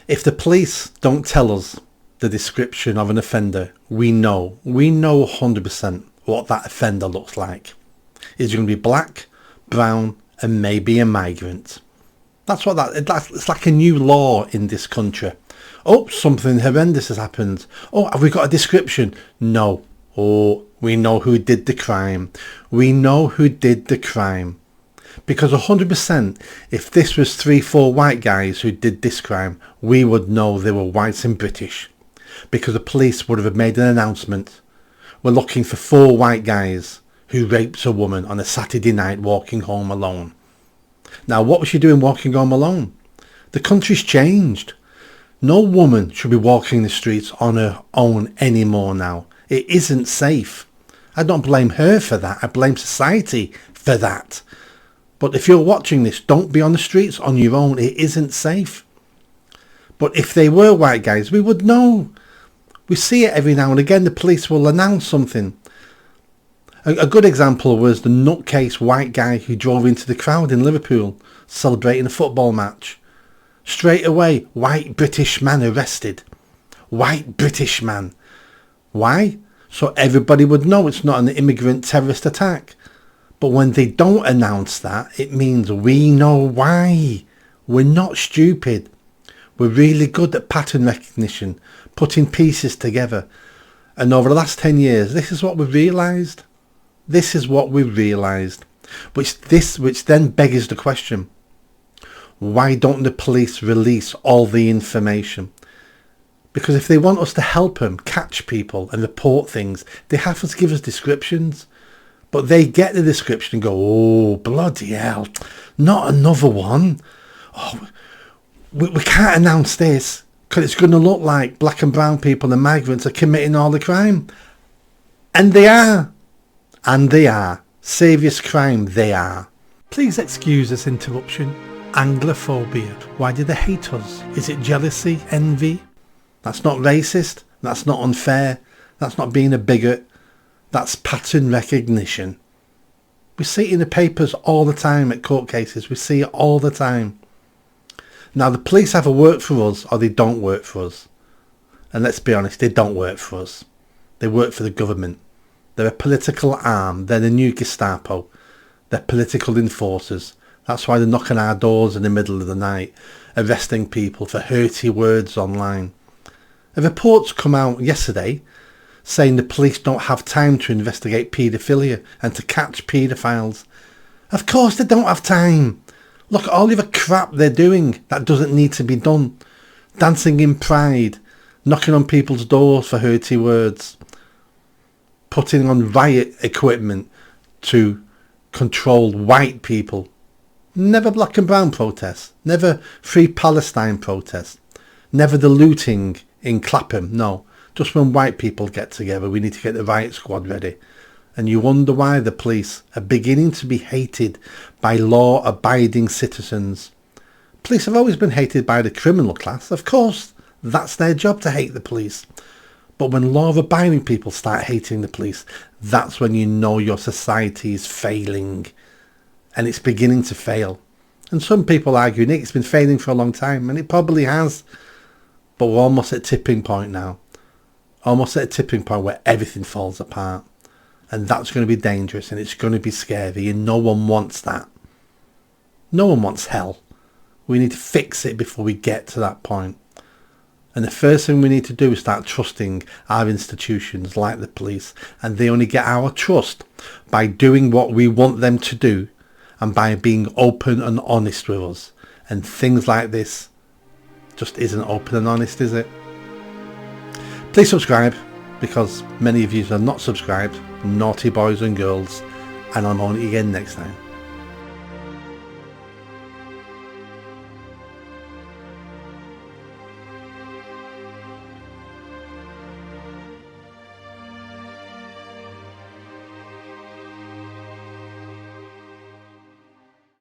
If the police don't tell us the description of an offender, we know 100% what that offender looks like. Is he going to be black, brown, and maybe a migrant? It's like a new law in this country. Oh, something horrendous has happened. Oh, have we got a description? No. Oh, we know who did the crime. We know who did the crime. Because 100%, if this was 3-4 white guys who did this crime, we would know they were white and British. Because the police would have made an announcement. We're looking for 4 white guys who raped a woman on a Saturday night walking home alone. Now, what was she doing walking home alone? The country's changed. No woman should be walking the streets on her own anymore now. It isn't safe. I don't blame her for that. I blame society for that. But if you're watching this, don't be on the streets on your own. It isn't safe. But if they were white guys, we would know. We see it every now and again. The police will announce something. A good example was the nutcase white guy who drove into the crowd in Liverpool celebrating a football match. Straight away, white British man arrested. White British man. Why? So everybody would know it's not an immigrant terrorist attack. But when they don't announce that, it means we know why. We're not stupid. We're really good at pattern recognition, putting pieces together. And over the last 10 years, this is what we've realised. This is what we've realised. Which then begs the question. Why don't the police release all the information? Because if they want us to help them catch people and report things, they have to give us descriptions. But they get the description and go, oh, bloody hell, not another one. Oh, we can't announce this because it's going to look like black and brown people and migrants are committing all the crime. And they are. And they are. Serious crime, they are. Please excuse this interruption. Anglophobia. Why do they hate us? Is it jealousy, envy? That's not racist. That's not unfair. That's not being a bigot. That's pattern recognition. We see it in the papers all the time at court cases. We see it all the time. Now, the police either work for us or they don't work for us. And let's be honest, they don't work for us. They work for the government. They're a political arm. They're the new Gestapo. They're political enforcers. That's why they're knocking our doors in the middle of the night, arresting people for hurty words online. A report's come out yesterday saying the police don't have time to investigate paedophilia and to catch paedophiles. Of course they don't have time. Look at all the other crap they're doing that doesn't need to be done. Dancing in pride, knocking on people's doors for hurty words, putting on riot equipment to control white people. Never black and brown protests, never Free Palestine protests, never the looting in Clapham, no. Just when white people get together, we need to get the riot squad ready. And you wonder why the police are beginning to be hated by law-abiding citizens. Police have always been hated by the criminal class. Of course, that's their job to hate the police. But when law-abiding people start hating the police, that's when you know your society is failing. And it's beginning to fail. And some people argue, Nick, it's been failing for a long time. And it probably has. But we're almost at a tipping point now. Almost at a tipping point where everything falls apart. And that's going to be dangerous and it's going to be scary and no one wants that. No one wants hell. We need to fix it before we get to that point. And the first thing we need to do is start trusting our institutions like the police. And they only get our trust by doing what we want them to do and by being open and honest with us. And things like this just isn't open and honest, is it? Please subscribe, because many of you are not subscribed, naughty boys and girls, and I'm on it again next time.